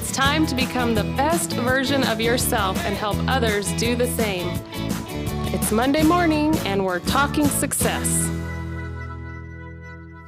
It's time to become the best version of yourself and help others do the same. It's Monday morning and we're talking success.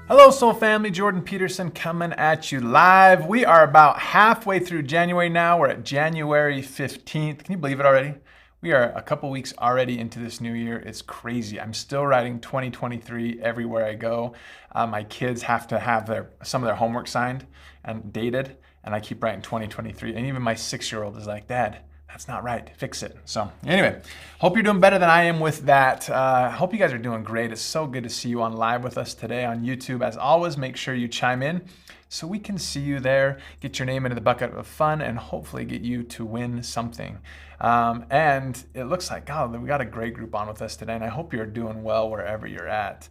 Hello, Soul Family. Jordan Peterson coming at you live. We are about halfway through January now. We're at January 15th. Can you believe it already? We are a couple weeks already into this new year. It's crazy. I'm still writing 2023 everywhere I go. My kids have to have some of their homework signed and dated, and I keep writing 2023. And even my 6-year-old is like, Dad, that's not right. Fix it. So anyway, hope you're doing better than I am with that. Hope you guys are doing great. It's so good to see you on live with us today on YouTube. As always, make sure you chime in so we can see you there, get your name into the bucket of fun, and hopefully get you to win something. And it looks like, God, we got a great group on with us today, and I hope you're doing well wherever you're at.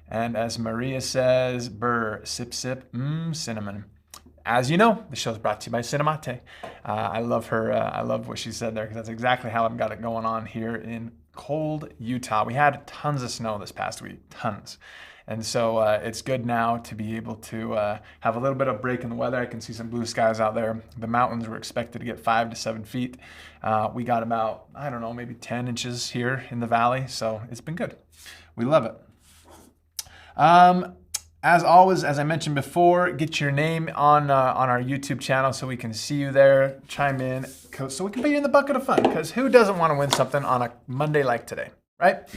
And as Maria says, burr, sip, sip, cinnamon. As you know, the show is brought to you by Cinemate. I love her. I love what she said there because that's exactly how I've got it going on here in cold Utah. We had tons of snow this past week, tons. And so it's good now to be able to have a little bit of break in the weather. I can see some blue skies out there. The mountains were expected to get 5 to 7 feet. We got about, I don't know, maybe 10 inches here in the valley. So it's been good. We love it. As always, as I mentioned before, get your name on our YouTube channel so we can see you there. Chime in so we can put you in the bucket of fun, because who doesn't want to win something on a Monday like today, right?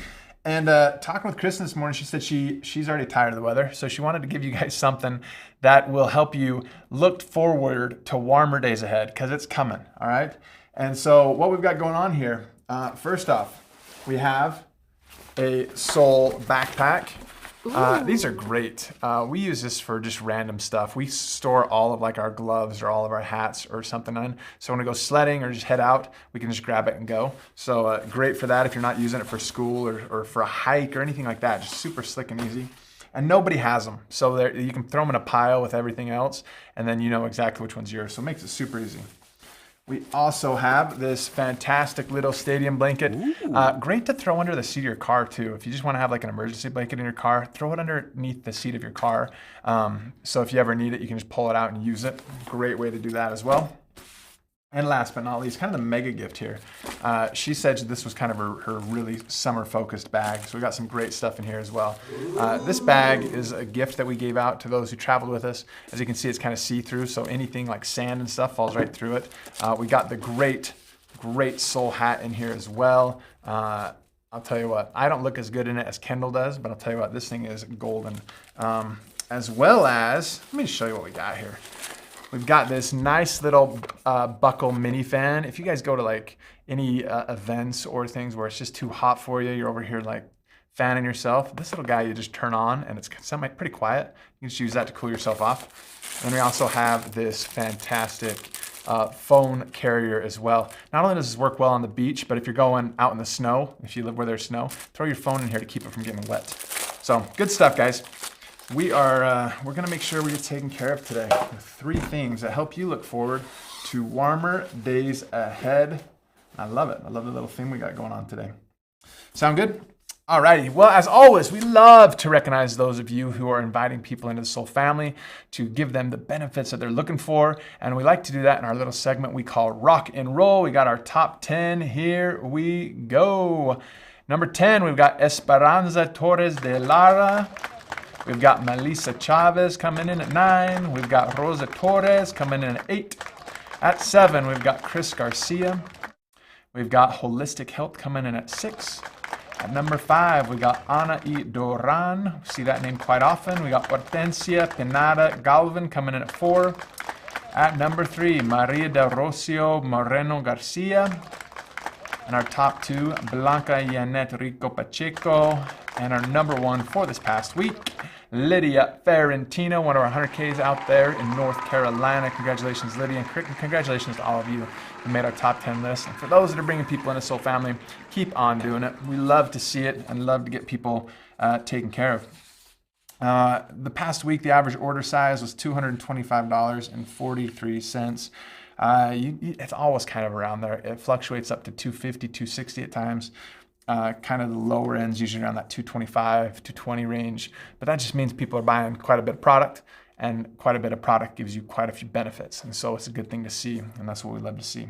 And talking with Kristen this morning, she said she's already tired of the weather, so she wanted to give you guys something that will help you look forward to warmer days ahead, because it's coming, all right? And so what we've got going on here, first off, we have a Soul backpack. These are great. We use this for just random stuff. We store all of like our gloves or all of our hats or something on. So when we go sledding or just head out, we can just grab it and go. So great for that if you're not using it for school or for a hike or anything like that. Just super slick and easy. And nobody has them. So you can throw them in a pile with everything else, and then you know exactly which one's yours. So it makes it super easy. We also have this fantastic little stadium blanket. Great to throw under the seat of your car too. If you just want to have like an emergency blanket in your car, throw it underneath the seat of your car. So if you ever need it, you can just pull it out and use it. Great way to do that as well. And last but not least, kind of the mega gift here. She said this was kind of her really summer-focused bag. So we got some great stuff in here as well. This bag is a gift that we gave out to those who traveled with us. As you can see, it's kind of see-through, so anything like sand and stuff falls right through it. We got the great Soul hat in here as well. I'll tell you what, I don't look as good in it as Kendall does, but I'll tell you what, this thing is golden. As well as, let me show you what we got here. We've got this nice little buckle mini fan. If you guys go to like any events or things where it's just too hot for you, you're over here like fanning yourself, this little guy you just turn on and it's pretty quiet. You can just use that to cool yourself off. And we also have this fantastic phone carrier as well. Not only does this work well on the beach, but if you're going out in the snow, if you live where there's snow, throw your phone in here to keep it from getting wet. So good stuff, guys. We're going to make sure we get taken care of today with 3 things that help you look forward to warmer days ahead. I love it. I love the little thing we got going on today. Sound good? Alrighty. Well, as always, we love to recognize those of you who are inviting people into the Soul family to give them the benefits that they're looking for. And we like to do that in our little segment we call Rock and Roll. We got our top 10. Here we go. Number 10, we've got Esperanza Torres de Lara. We've got Melissa Chavez coming in at 9. We've got Rosa Torres coming in at 8. At 7, we've got Chris Garcia. We've got Holistic Health coming in at 6. At number 5, we got Ana Y. Doran. See that name quite often. We got Hortensia Pinada Galvin coming in at 4. At number 3, Maria del Rocio Moreno Garcia. And our top 2, Blanca Yanet Rico Pacheco. And our number 1 for this past week, Lydia Ferrentino, one of our 100Ks out there in North Carolina. Congratulations, Lydia, and congratulations to all of you who made our top 10 list. And for those that are bringing people into Soul Family, keep on doing it. We love to see it and love to get people taken care of. The past week, the average order size was $225.43. It's always kind of around there. It fluctuates up to $250, $260 at times. Kind of the lower ends usually around that $225, $220 range. But that just means people are buying quite a bit of product and quite a bit of product gives you quite a few benefits. And so it's a good thing to see, and that's what we love to see.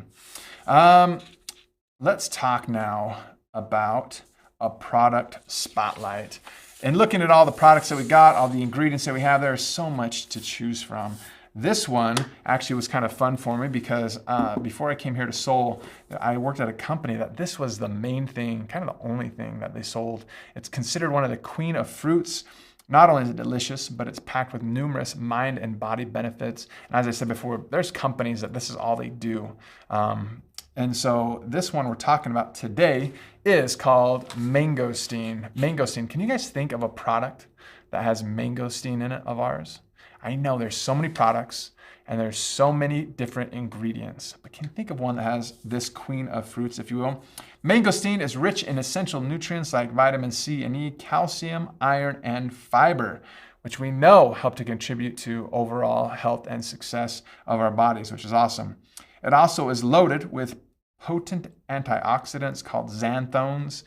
Let's talk now about a product spotlight. And looking at all the products that we got, all the ingredients that we have, there's so much to choose from. This one actually was kind of fun for me because before I came here to Soul, I worked at a company that this was the main thing, kind of the only thing that they sold. It's considered one of the queen of fruits. Not only is it delicious, but it's packed with numerous mind and body benefits. And as I said before, there's companies that this is all they do. And so this one we're talking about today is called Mangosteen. Mangosteen, can you guys think of a product that has mangosteen in it of ours? I know there's so many products and there's so many different ingredients, but can you think of one that has this queen of fruits, if you will? Mangosteen is rich in essential nutrients like vitamin C and E, calcium, iron, and fiber, which we know help to contribute to overall health and success of our bodies, which is awesome. It also is loaded with potent antioxidants called xanthones.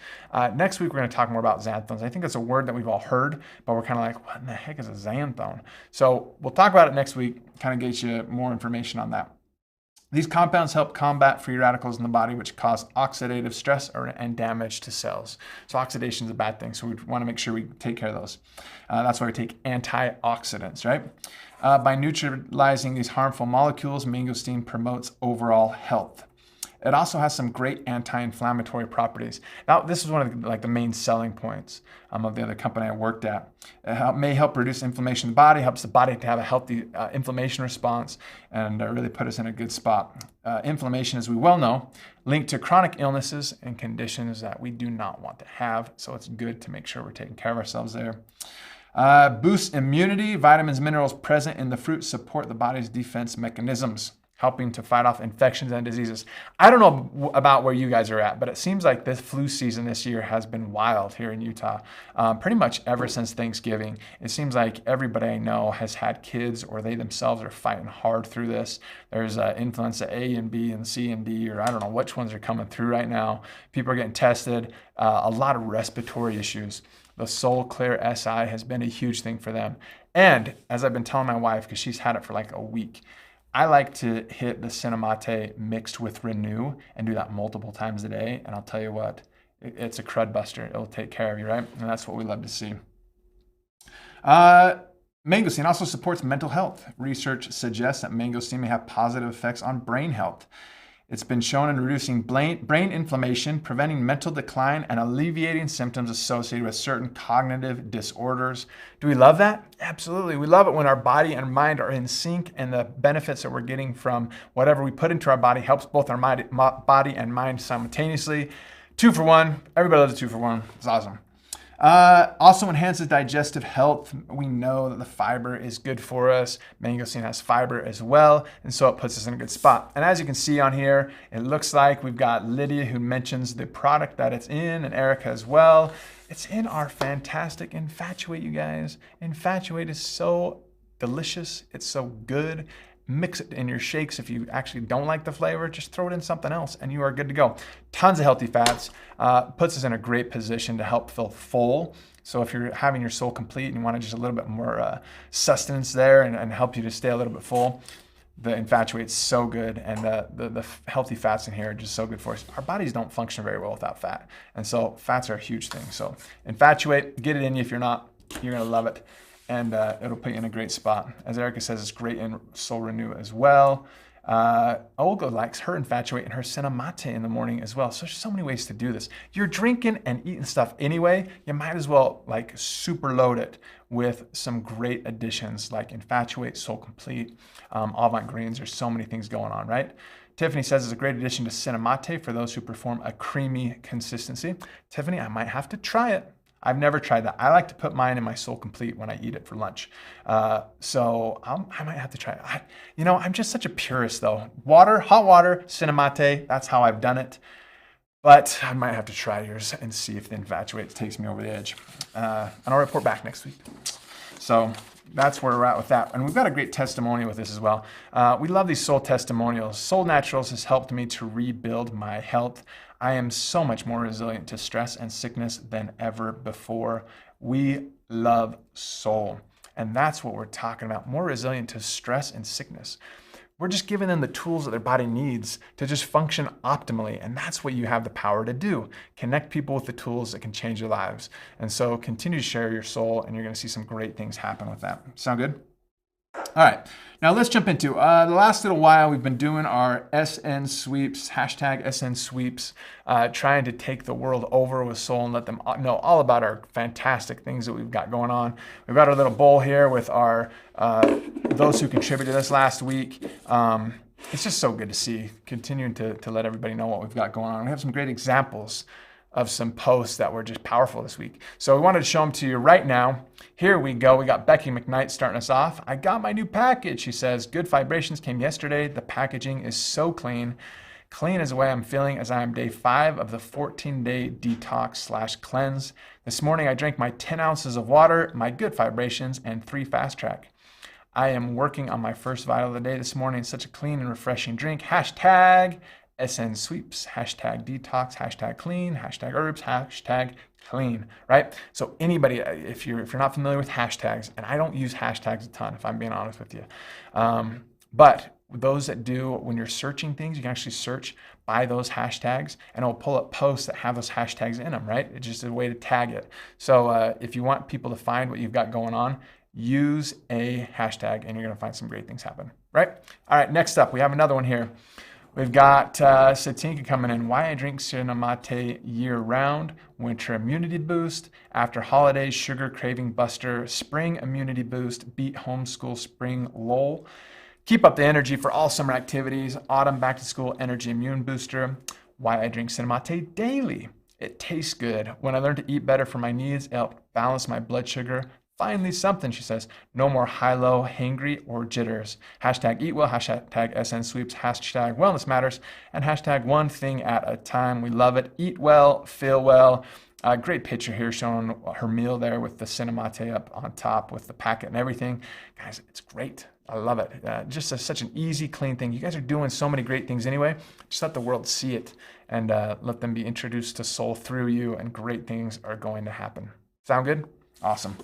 Next week, we're going to talk more about xanthones. I think that's a word that we've all heard, but we're kind of like, what in the heck is a xanthone? So we'll talk about it next week, kind of get you more information on that. These compounds help combat free radicals in the body, which cause oxidative stress and damage to cells. So oxidation is a bad thing, so we want to make sure we take care of those. That's why we take antioxidants, right? By neutralizing these harmful molecules, mangosteen promotes overall health. It also has some great anti-inflammatory properties. Now, this is one of the main selling points of the other company I worked at. It may help reduce inflammation in the body, helps the body to have a healthy inflammation response, and really put us in a good spot. Inflammation, as we well know, linked to chronic illnesses and conditions that we do not want to have. So it's good to make sure we're taking care of ourselves there. Boosts immunity. Vitamins, minerals present in the fruit support the body's defense mechanisms, helping to fight off infections and diseases. I don't know about where you guys are at, but it seems like this flu season this year has been wild here in Utah. Pretty much ever since Thanksgiving, it seems like everybody I know has had kids or they themselves are fighting hard through this. There's influenza A and B and C and D, or I don't know which ones are coming through right now. People are getting tested, a lot of respiratory issues. The Soulclear SI has been a huge thing for them. And as I've been telling my wife, because she's had it for like a week, I like to hit the Cinnamate mixed with Renew and do that multiple times a day. And I'll tell you what, it's a crud buster. It'll take care of you, right? And that's what we love to see. Mangosteen also supports mental health. Research suggests that mangosteen may have positive effects on brain health. It's been shown in reducing brain inflammation, preventing mental decline, and alleviating symptoms associated with certain cognitive disorders. Do we love that? Absolutely. We love it when our body and mind are in sync, and the benefits that we're getting from whatever we put into our body helps both our body and mind simultaneously. 2 for 1. Everybody loves a 2 for 1. It's awesome. Also enhances digestive health. We know that the fiber is good for us. Mangosteen has fiber as well, and so it puts us in a good spot. And as you can see on here, it looks like we've got Lydia who mentions the product that it's in, and Erica as well. It's in our fantastic Infatuate, you guys. Infatuate is so delicious. It's so good. Mix it in your shakes. If you actually don't like the flavor, just throw it in something else and you are good to go. Tons of healthy fats, puts us in a great position to help feel full. So if you're having your soul complete and you want just a little bit more sustenance there and help you to stay a little bit full, the Infatuate's so good, and the healthy fats in here are just so good for us. Our bodies don't function very well without fat, and so fats are a huge thing. So Infatuate, get it in you. If you're not, you're gonna love it. And it'll put you in a great spot. As Erica says, it's great in Soul Renew as well. Olga likes her Infatuate and her Cinnamate in the morning as well. So there's so many ways to do this. You're drinking and eating stuff anyway, you might as well like super load it with some great additions like Infatuate, Soul Complete, Avant Greens. There's so many things going on, right? Tiffany says it's a great addition to Cinnamate for those who perform a creamy consistency. Tiffany, I might have to try it. I've never tried that. I like to put mine in my Soul Complete when I eat it for lunch. So I might have to try it. I'm just such a purist though. Water, hot water, Cinnamate, that's how I've done it. But I might have to try yours and see if the Infatuate takes me over the edge. And I'll report back next week. So that's where we're at with that. And we've got a great testimonial with this as well. We love these soul testimonials. Soul Naturals has helped me to rebuild my health. I am so much more resilient to stress and sickness than ever before. We love Soul. And that's what we're talking about, more resilient to stress and sickness. We're just giving them the tools that their body needs to just function optimally. And that's what you have the power to do. Connect people with the tools that can change their lives. And so continue to share your soul, and you're going to see some great things happen with that. Sound good? All right, now let's jump into the last little while. We've been doing our SN sweeps, hashtag SN sweeps, trying to take the world over with soul and let them know all about our fantastic things that we've got going on. We've got our little bowl here with our those who contributed this last week. It's just so good to see, continuing to let everybody know what we've got going on. We have some great examples of some posts that were just powerful this week. So we wanted to show them to you right now. Here we go. We got Becky McKnight starting us off. I got my new package. She says, good vibrations came yesterday. The packaging is so clean. Clean is the way I'm feeling as I am day 5 of the 14-day detox/cleanse. This morning I drank my 10 ounces of water, my good vibrations, and 3 fast track. I am working on my first vital of the day this morning. Such a clean and refreshing drink. Hashtag SN sweeps, hashtag detox, hashtag clean, hashtag herbs, hashtag clean, right? So anybody, if you're not familiar with hashtags, and I don't use hashtags a ton, if I'm being honest with you, but those that do, when you're searching things, you can actually search by those hashtags, and it'll pull up posts that have those hashtags in them, right? It's just a way to tag it. So if you want people to find what you've got going on, use a hashtag, and you're gonna find some great things happen, right? All right, next up, we have another one here. We've got Satinka coming in. Why I drink Cinnamate year-round. Winter immunity boost. After holidays, sugar craving buster. Spring immunity boost. Beat homeschool spring lull. Keep up the energy for all summer activities. Autumn back to school energy immune booster. Why I drink Cinnamate daily. It tastes good. When I learned to eat better for my needs, it helped balance my blood sugar. Finally something, she says. No more high-low, hangry, or jitters. Hashtag eat well, hashtag SN sweeps, hashtag wellness matters, and hashtag one thing at a time. We love it. Eat well, feel well. Great picture here showing her meal there with the Cinnamate up on top with the packet and everything. Guys, it's great. I love it. Just such an easy, clean thing. You guys are doing so many great things anyway. Just let the world see it and let them be introduced to soul through you, and great things are going to happen. Sound good? Awesome.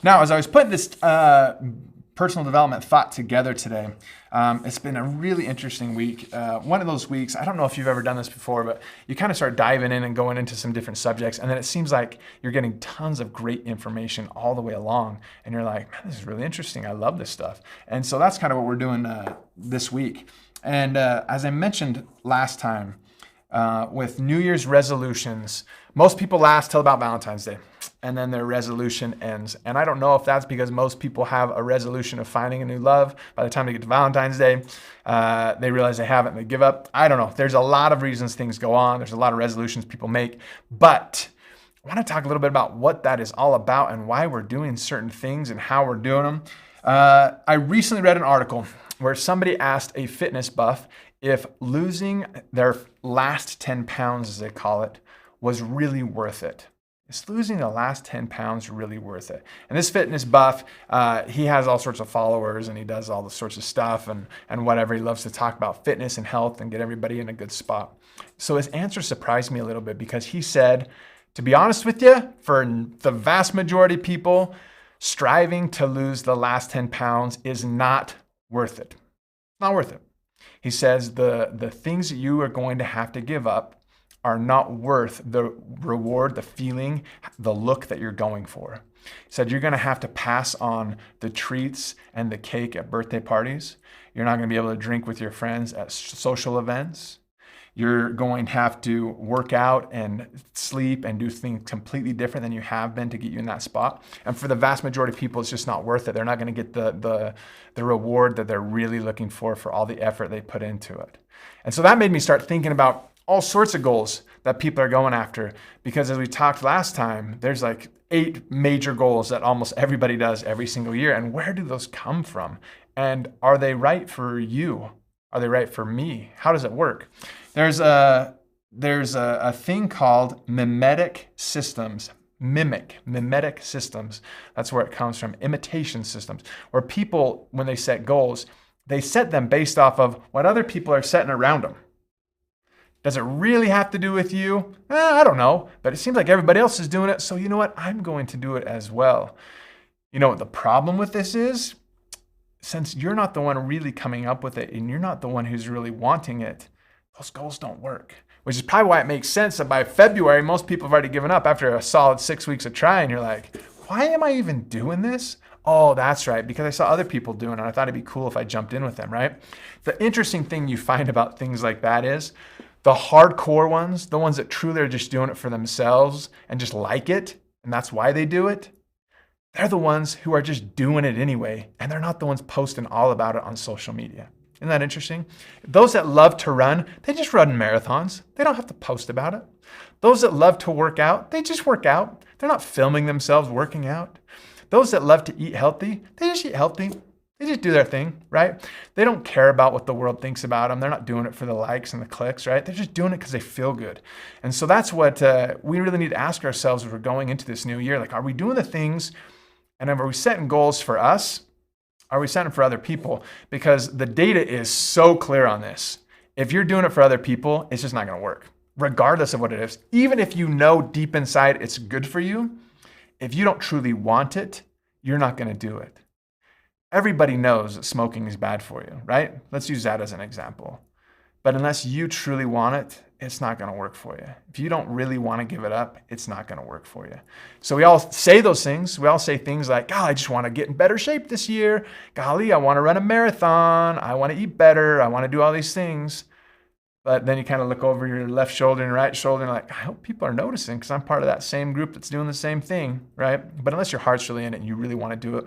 Now, as I was putting this personal development thought together today, it's been a really interesting week. One of those weeks, I don't know if you've ever done this before, but you kind of start diving in and going into some different subjects, and then it seems like you're getting tons of great information all the way along, and you're like, man, this is really interesting. I love this stuff. And so that's kind of what we're doing this week. And as I mentioned last time, with New Year's resolutions, most people last till about Valentine's Day, and then their resolution ends. And I don't know if that's because most people have a resolution of finding a new love. By the time they get to Valentine's Day, they realize they haven't and they give up. I don't know. There's a lot of reasons things go on. There's a lot of resolutions people make. But I want to talk a little bit about what that is all about and why we're doing certain things and how we're doing them. I recently read an article where somebody asked a fitness buff if losing their last 10 pounds, as they call it, was really worth it. Is losing the last 10 pounds really worth it? And this fitness buff, he has all sorts of followers and he does all the sorts of stuff and whatever. He loves to talk about fitness and health and get everybody in a good spot. So his answer surprised me a little bit, because he said, to be honest with you, for the vast majority of people, striving to lose the last 10 pounds is not worth it. Not worth it. He says the things that you are going to have to give up are not worth the reward, the feeling, the look that you're going for. He said you're going to have to pass on the treats and the cake at birthday parties. You're not going to be able to drink with your friends at social events. You're going to have to work out and sleep and do things completely different than you have been to get you in that spot. And for the vast majority of people, it's just not worth it. They're not going to get the reward that they're really looking for all the effort they put into it. And so that made me start thinking about all sorts of goals that people are going after, because as we talked last time, there's like 8 major goals that almost everybody does every single year. And where do those come from? And are they right for you? Are they right for me? How does it work? There's a thing called mimetic systems. Mimetic systems. That's where it comes from. Imitation systems, where people, when they set goals, they set them based off of what other people are setting around them. Does it really have to do with you? I don't know, but it seems like everybody else is doing it, so you know what? I'm going to do it as well. You know what the problem with this is? Since you're not the one really coming up with it and you're not the one who's really wanting it, those goals don't work. Which is probably why it makes sense that by February, most people have already given up after a solid 6 weeks of trying. You're like, why am I even doing this? Oh, that's right, because I saw other people doing it and I thought it'd be cool if I jumped in with them, right? The interesting thing you find about things like that is the hardcore ones, the ones that truly are just doing it for themselves and just like it, and that's why they do it, they're the ones who are just doing it anyway, and they're not the ones posting all about it on social media. Isn't that interesting? Those that love to run, they just run marathons. They don't have to post about it. Those that love to work out, they just work out. They're not filming themselves working out. Those that love to eat healthy, they just eat healthy. They just do their thing, right? They don't care about what the world thinks about them. They're not doing it for the likes and the clicks, right? They're just doing it because they feel good. And so that's what we really need to ask ourselves as we're going into this new year. Like, are we doing the things, and are we setting goals for us? Are we setting for other people? Because the data is so clear on this. If you're doing it for other people, it's just not going to work, regardless of what it is. Even if you know deep inside it's good for you, if you don't truly want it, you're not going to do it. Everybody knows that smoking is bad for you, right? Let's use that as an example. But unless you truly want it, it's not going to work for you. If you don't really want to give it up, it's not going to work for you. So we all say those things. We all say things like, God, I just want to get in better shape this year. Golly, I want to run a marathon. I want to eat better. I want to do all these things. But then you kind of look over your left shoulder and right shoulder and like, I hope people are noticing because I'm part of that same group that's doing the same thing, right? But unless your heart's really in it and you really want to do it,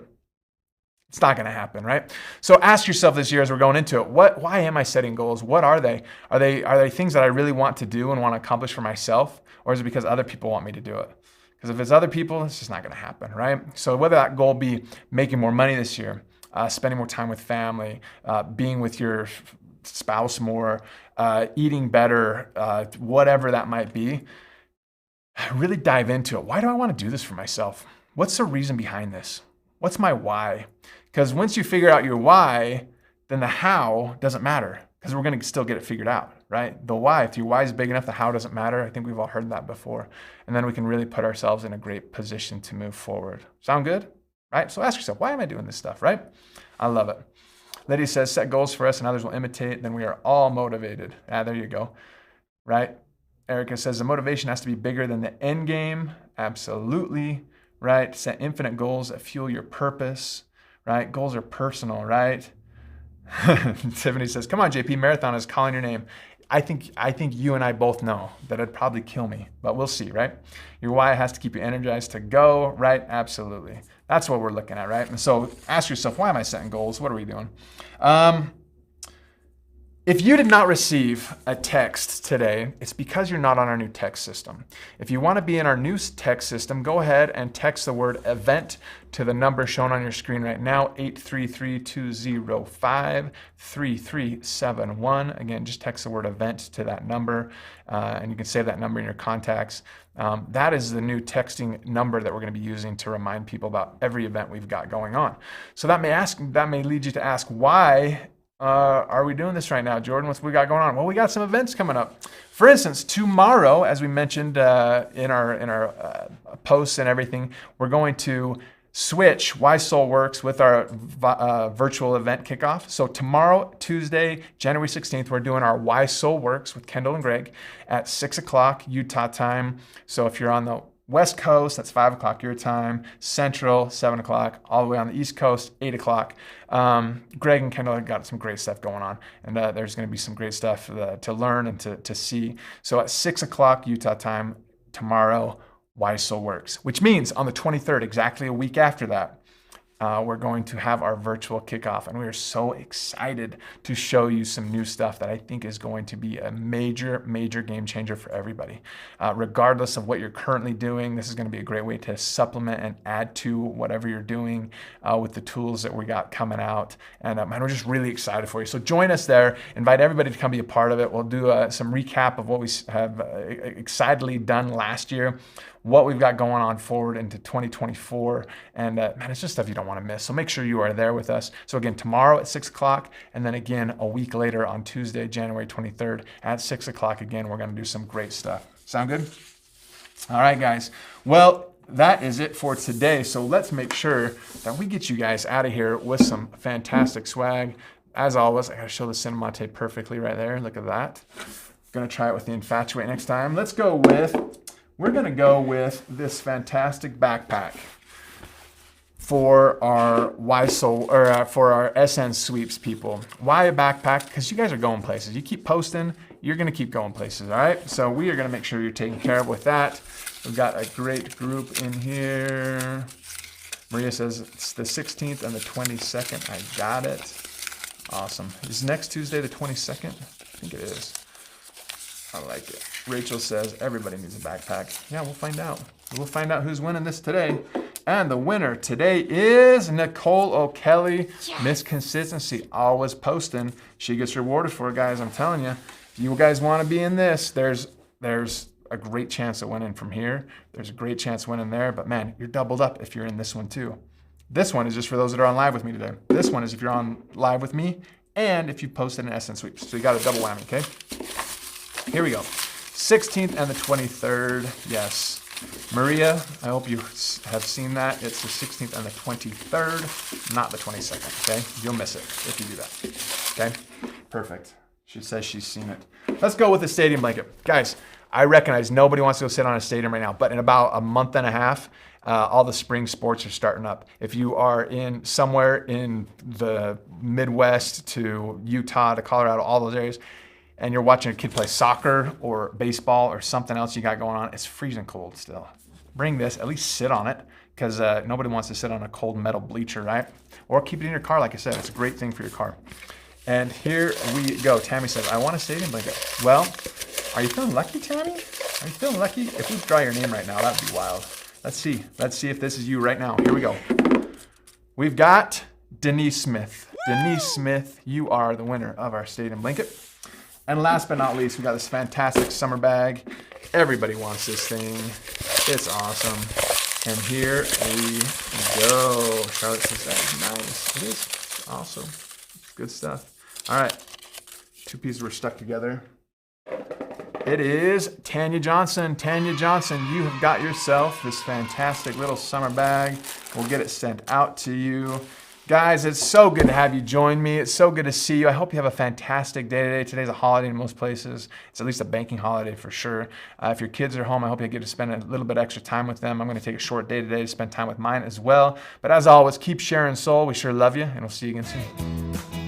it's not going to happen, right? So ask yourself this year as we're going into it, why am I setting goals? What are they? Are they things that I really want to do and want to accomplish for myself? Or is it because other people want me to do it? Because if it's other people, it's just not going to happen, right? So whether that goal be making more money this year, spending more time with family, being with your spouse more, eating better, whatever that might be, really dive into it. Why do I want to do this for myself? What's the reason behind this? What's my why? Because once you figure out your why, then the how doesn't matter because we're going to still get it figured out, right? The why, if your why is big enough, the how doesn't matter. I think we've all heard that before. And then we can really put ourselves in a great position to move forward. Sound good? Right? So ask yourself, why am I doing this stuff, right? I love it. Lydia says, set goals for us and others will imitate. Then we are all motivated. There you go, right? Erica says, the motivation has to be bigger than the end game. Absolutely. Right? Set infinite goals that fuel your purpose, right? Goals are personal, right? Tiffany says, come on, JP, marathon is calling your name. I think you and I both know that it'd probably kill me, but we'll see, right? Your why has to keep you energized to go, right? Absolutely. That's what we're looking at, right? And so ask yourself, why am I setting goals? What are we doing? If you did not receive a text today, it's because you're not on our new text system. If you want to be in our new text system, go ahead and text the word event to the number shown on your screen right now, 833-205-3371. Again, just text the word event to that number, and you can save that number in your contacts. That is the new texting number that we're going to be using to remind people about every event we've got going on. So that may lead you to ask, why are we doing this right now, Jordan? What's we got going on? Well, we got some events coming up. For instance, tomorrow, as we mentioned in our posts and everything, we're going to switch Why Soul Works with our virtual event kickoff. So tomorrow, Tuesday, January 16th, we're doing our Why Soul Works with Kendall and Greg at 6 o'clock Utah time. So if you're on the West Coast, that's 5 o'clock your time. Central, 7 o'clock. All the way on the East Coast, 8 o'clock. Greg and Kendall have got some great stuff going on. And there's going to be some great stuff to learn and to see. So at 6 o'clock Utah time tomorrow, Why Soul Works. Which means on the 23rd, exactly a week after that, we're going to have our virtual kickoff. And we are so excited to show you some new stuff that I think is going to be a major, major game changer for everybody. Regardless of what you're currently doing, this is going to be a great way to supplement and add to whatever you're doing with the tools that we got coming out. And man, we're just really excited for you. So join us there. Invite everybody to come be a part of it. We'll do some recap of what we have excitedly done last year, what we've got going on forward into 2024. And man, it's just stuff you don't want to miss. So make sure you are there with us. So again, tomorrow at 6 o'clock, and then again a week later on Tuesday, January 23rd at 6 o'clock again, we're going to do some great stuff. Sound good? All right, guys. Well, that is it for today. So let's make sure that we get you guys out of here with some fantastic swag. As always, I gotta show the Cinemate perfectly right there. Look at that. Gonna try it with the Infatuate next time. We're gonna go with this fantastic backpack for our for our SN Sweeps people. Why a backpack? Because you guys are going places. You keep posting, you're gonna keep going places, all right? So we are gonna make sure you're taken care of with that. We've got a great group in here. Maria says it's the 16th and the 22nd. I got it. Awesome. Is next Tuesday the 22nd? I think it is. I like it. Rachel says everybody needs a backpack. Yeah, we'll find out. We'll find out who's winning this today. And the winner today is Nicole O'Kelly. Yes. Miss Consistency, always posting. She gets rewarded for it, guys. I'm telling you. If you guys want to be in this, there's a great chance of winning from here. There's a great chance of winning there. But man, you're doubled up if you're in this one too. This one is just for those that are on live with me today. This one is if you're on live with me and if you posted an SN Sweeps. So you got a double whammy, okay? Here we go. 16th and the 23rd. Yes. Maria, I hope you have seen that. It's the 16th and the 23rd, not the 22nd, okay? You'll miss it if you do that, okay? Perfect. She says she's seen it. Let's go with the stadium blanket. Guys, I recognize nobody wants to go sit on a stadium right now, but in about a month and a half, all the spring sports are starting up. If you are in somewhere in the Midwest to Utah to Colorado, all those areas, and you're watching a kid play soccer or baseball or something else you got going on, it's freezing cold still. Bring this, at least sit on it, because nobody wants to sit on a cold metal bleacher, right? Or keep it in your car, like I said. It's a great thing for your car. And here we go. Tammy says, I want a stadium blanket. Well, are you feeling lucky, Tammy? Are you feeling lucky? If we draw your name right now, that'd be wild. Let's see. Let's see if this is you right now. Here we go. We've got Denise Smith. Woo! Denise Smith, you are the winner of our stadium blanket. And last but not least, we got this fantastic summer bag. Everybody wants this thing. It's awesome. And here we go. Charlotte says that is nice. It is awesome. Good stuff. All right. Two pieces were stuck together. It is Tanya Johnson. Tanya Johnson, you have got yourself this fantastic little summer bag. We'll get it sent out to you. Guys, it's so good to have you join me. It's so good to see you. I hope you have a fantastic day today. Today's a holiday in most places. It's at least a banking holiday for sure. If your kids are home, I hope you get to spend a little bit extra time with them. I'm going to take a short day today to spend time with mine as well. But as always, keep sharing soul. We sure love you, and we'll see you again soon.